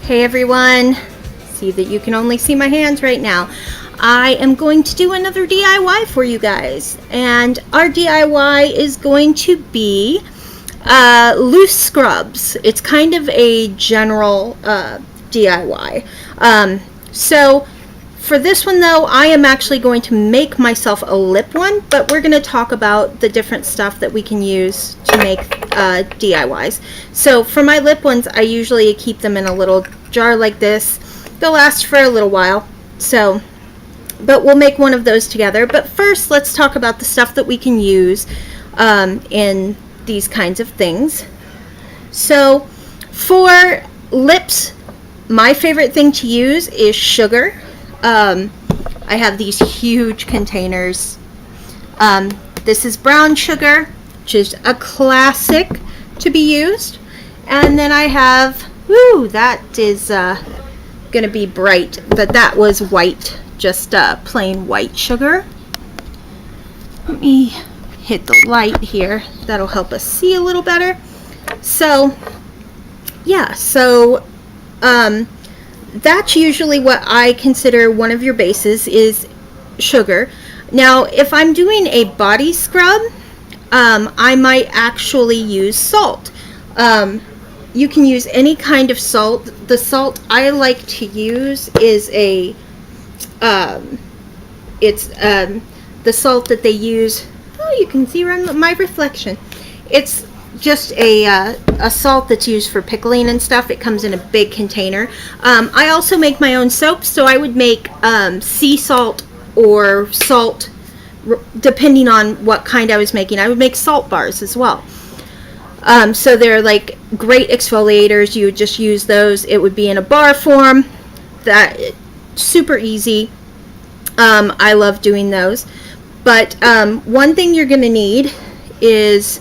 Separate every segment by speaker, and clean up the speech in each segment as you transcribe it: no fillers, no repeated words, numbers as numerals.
Speaker 1: Hey everyone, see that you can only see my hands right now. I am going to do another DIY for you guys, and our DIY is going to be loose scrubs. It's kind of a general DIY. So for this one though, I am actually going to make myself a lip one, but we're going to talk about the different stuff that we can use to make DIYs. So for my lip ones, I usually keep them in a little jar like this. They'll last for a little while. So, but we'll make one of those together. But first, let's talk about the stuff that we can use in these kinds of things. So for lips, my favorite thing to use is sugar. I have these huge containers. This is brown sugar, which is a classic to be used. And then I have, that is going to be bright, but that was white, just plain white sugar. Let me hit the light here. That'll help us see a little better. So, yeah, that's usually what I consider one of your bases is sugar. Now, if I'm doing a body scrub, I might actually use salt. You can use any kind of salt. The salt I like to use is the salt that they use. Oh, you can see my reflection. It's just a salt that's used for pickling and stuff. It comes in a big container. I also make my own soap, so I would make sea salt or salt, depending on what kind I was making. I would make salt bars as well. So they're like great exfoliators. You would just use those. It would be in a bar form. That super easy. I love doing those. But one thing you're going to need is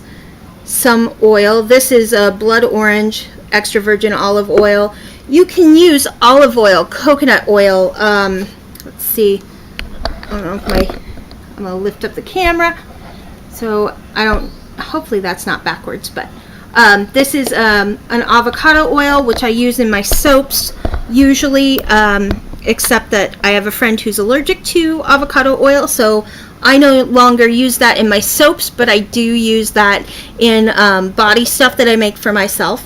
Speaker 1: some oil. This is a blood orange extra virgin olive oil. You can use olive oil, coconut oil. Let's see. I don't know if I'm going to lift up the camera so I don't, hopefully that's not backwards, but this is an avocado oil, which I use in my soaps usually, except that I have a friend who's allergic to avocado oil, so I no longer use that in my soaps, but I do use that in body stuff that I make for myself.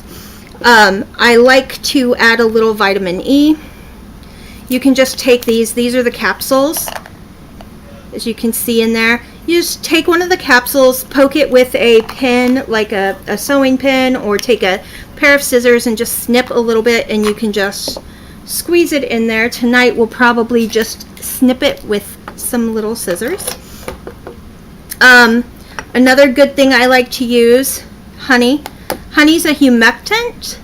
Speaker 1: I like to add a little vitamin E. You can just take these are the capsules, as you can see in there. You just take one of the capsules, poke it with a pin, like a sewing pin, or take a pair of scissors and just snip a little bit, and you can just squeeze it in there. Tonight we'll probably just snip it with some little scissors. Another good thing I like to use, honey. Honey's a humectant,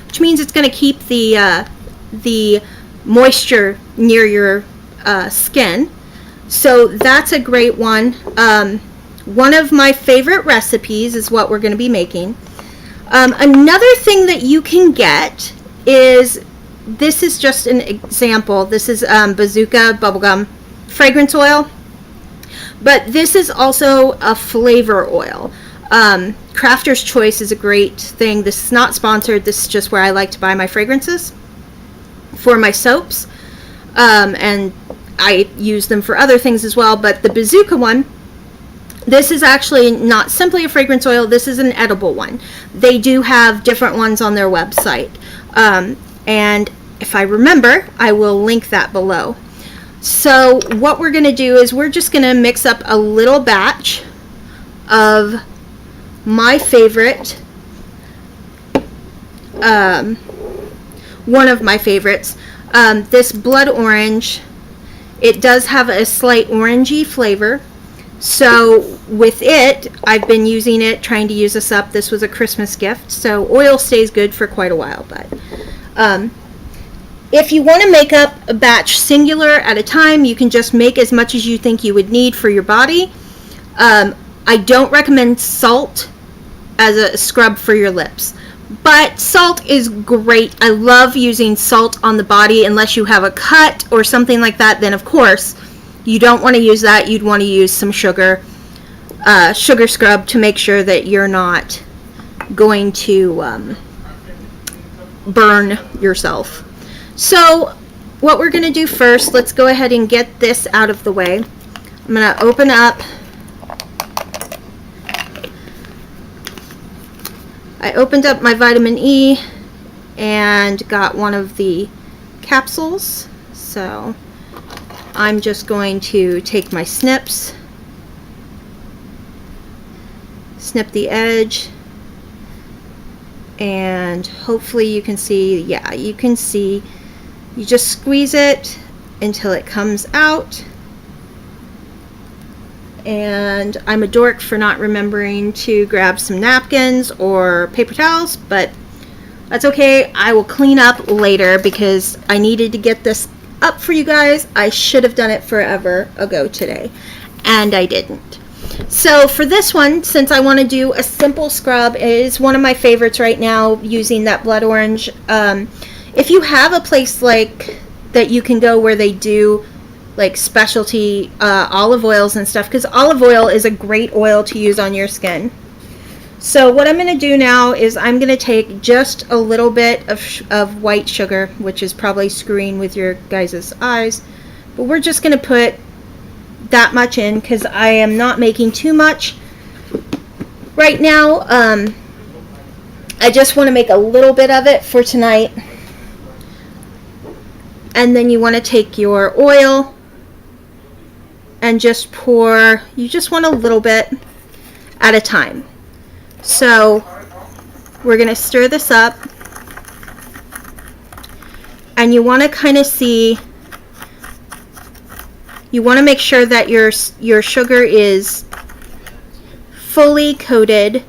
Speaker 1: which means it's going to keep the moisture near your skin. So that's a great one. One of my favorite recipes is what we're going to be making. Another thing that you can get is, this is just an example. This is Bazooka bubblegum fragrance oil. But this is also a flavor oil. Crafter's Choice is a great thing. This is not sponsored. This is just where I like to buy my fragrances for my soaps. And I use them for other things as well. But the Bazooka one, this is actually not simply a fragrance oil. This is an edible one. They do have different ones on their website. And if I remember, I will link that below. So what we're going to do is we're just going to mix up a little batch of my favorite, one of my favorites, this blood orange. It does have a slight orangey flavor. So with it, I've been using it, trying to use this up. This was a Christmas gift, so oil stays good for quite a while. But if you want to make up a batch singular at a time, you can just make as much as you think you would need for your body. I don't recommend salt as a scrub for your lips, but salt is great. I love using salt on the body unless you have a cut or something like that. Then of course you don't want to use that. You'd want to use some sugar scrub to make sure that you're not going to burn yourself. So what we're going to do first, let's go ahead and get this out of the way. I'm going to open up. I opened up my vitamin E and got one of the capsules. So I'm just going to take my snips, snip the edge, and hopefully you can see, yeah, you can see, you just squeeze it until it comes out. And I'm a dork for not remembering to grab some napkins or paper towels, but that's okay. I will clean up later because I needed to get this up for you guys. I should have done it forever ago today, and I didn't. So for this one, since I want to do a simple scrub, it is one of my favorites right now, using that blood orange. If you have a place like that you can go where they do like specialty olive oils and stuff, because olive oil is a great oil to use on your skin. So what I'm going to do now is I'm going to take just a little bit of white sugar, which is probably screwing with your guys' eyes, but we're just going to put that much in because I am not making too much right now. I just want to make a little bit of it for tonight. And then you want to take your oil and just pour, you just want a little bit at a time. So we're going to stir this up, and you want to kind of see, you want to make sure that your sugar is fully coated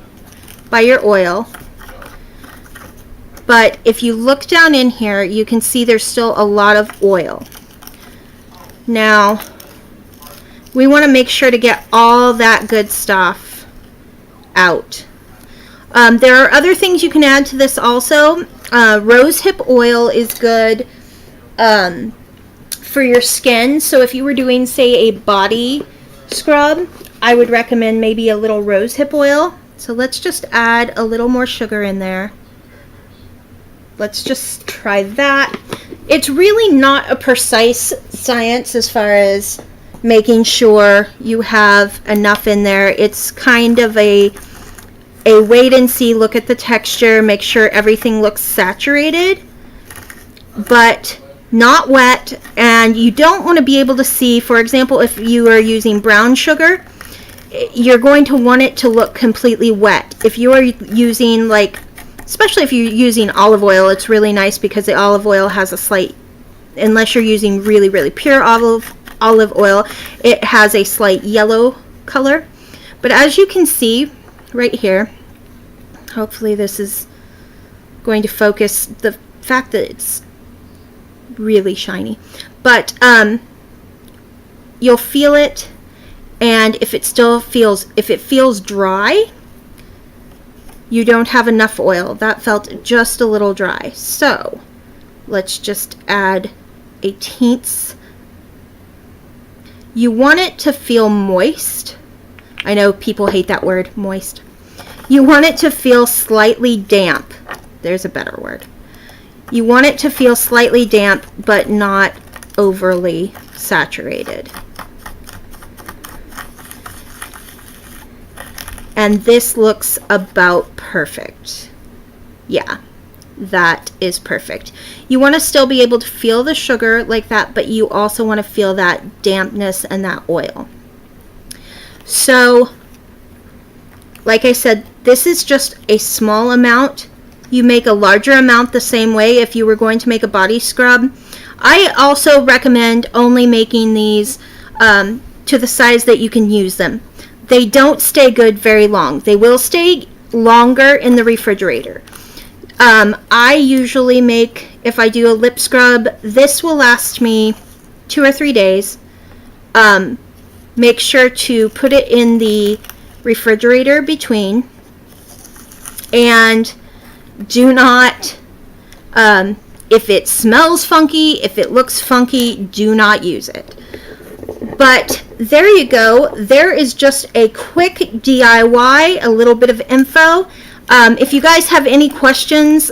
Speaker 1: by your oil. But if you look down in here, you can see there's still a lot of oil. Now, we want to make sure to get all that good stuff out. There are other things you can add to this also. Rosehip oil is good for your skin. So if you were doing, say, a body scrub, I would recommend maybe a little rosehip oil. So let's just add a little more sugar in there. Let's just try that. It's really not a precise science as far as making sure you have enough in there. It's kind of a wait and see, look at the texture, make sure everything looks saturated, but not wet. And you don't want to be able to see, for example, if you are using brown sugar, you're going to want it to look completely wet. If you are using, like, especially if you're using olive oil, it's really nice because the olive oil has a slight, unless you're using really, really pure olive oil, it has a slight yellow color. But as you can see right here, hopefully this is going to focus the fact that it's really shiny, but you'll feel it, and if it feels dry, you don't have enough oil. That felt just a little dry. So let's just add a teens. You want it to feel moist. I know people hate that word, moist. You want it to feel slightly damp. There's a better word. You want it to feel slightly damp, but not overly saturated. And this looks about perfect. Yeah, that is perfect. You want to still be able to feel the sugar like that, but you also want to feel that dampness and that oil. So, like I said, this is just a small amount. You make a larger amount the same way if you were going to make a body scrub. I also recommend only making these to the size that you can use them. They don't stay good very long. They will stay longer in the refrigerator. I usually make, if I do a lip scrub, this will last me 2 or 3 days. Make sure to put it in the refrigerator between, and do not, if it smells funky, if it looks funky, do not use it. But there you go. There is just a quick DIY, a little bit of info. If you guys have any questions,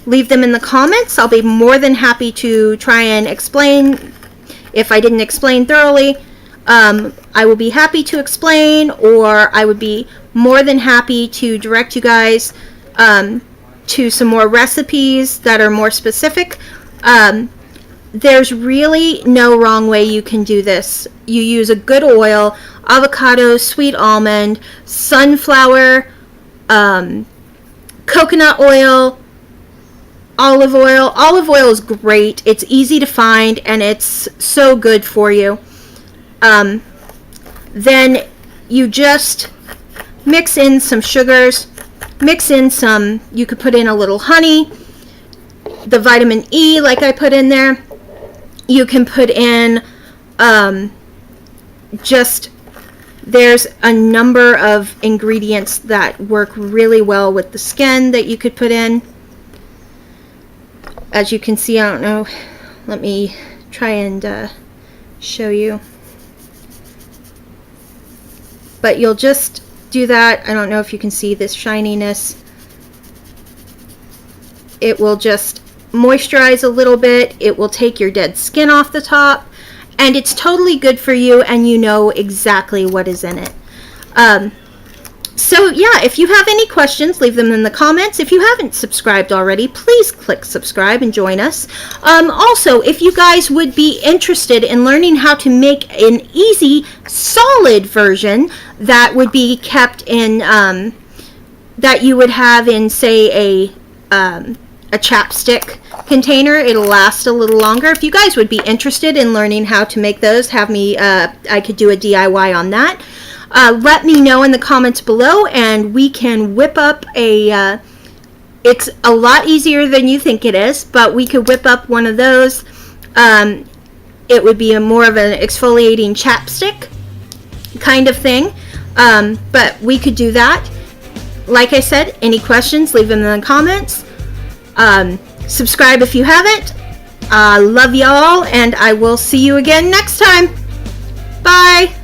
Speaker 1: leave them in the comments. I'll be more than happy to try and explain. If I didn't explain thoroughly, I will be happy to explain, or I would be more than happy to direct you guys to some more recipes that are more specific. There's really no wrong way you can do this. You use a good oil, avocado, sweet almond, sunflower, coconut oil, olive oil. Olive oil is great. It's easy to find and it's so good for you. Then you just mix in some sugars, mix in some, you could put in a little honey, the vitamin E like I put in there. You can put in there's a number of ingredients that work really well with the skin that you could put in. As you can see, I don't know, let me try and show you. But you'll just do that. I don't know if you can see this shininess. It will just moisturize a little bit. It will take your dead skin off the top, and it's totally good for you, and you know exactly what is in it. So yeah, if you have any questions, leave them in the comments. If you haven't subscribed already, please click subscribe and join us. Also, if you guys would be interested in learning how to make an easy solid version that would be kept in that you would have in, say, a chapstick container, it'll last a little longer. If you guys would be interested in learning how to make those, have me, I could do a DIY on that. Let me know in the comments below, and we can whip up it's a lot easier than you think it is, but we could whip up one of those. It would be more of an exfoliating chapstick kind of thing, but we could do that. Like I said, any questions, leave them in the comments. Subscribe if you haven't. Love y'all, and I will see you again next time. Bye.